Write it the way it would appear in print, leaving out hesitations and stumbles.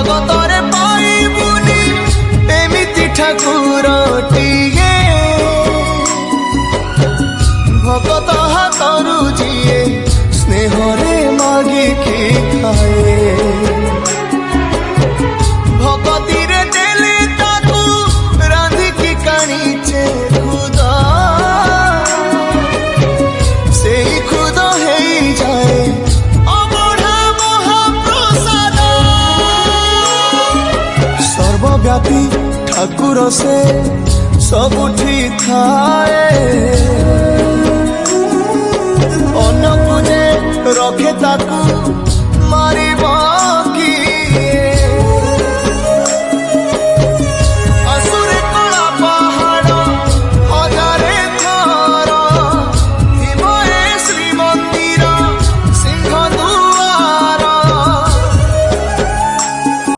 ଜଗତରେ ପାଇବୁନି ଏମିତି ଠାକୁରଟିଏ ଭଗତ ହାତରୁ ଯିଏ ସ୍ନେହରେ ମାଗିକି ଖାଏ ଭଗତିରେ ଦେଲେ ତାକୁ ରାନ୍ଧିକି କାଣିଛେ ଖୁଦ ସେଇ ଖୁଦ ହେଇଯାଏ ଅବଢା ମହାପ୍ରସାଦ ସର୍ବବ୍ୟାପୀ ଠାକୁର ସେ ସବୁଠି ଥାଏ ଅନ୍ନକୁ ଯେ ରଖେ ତାକୁ ମାରିବ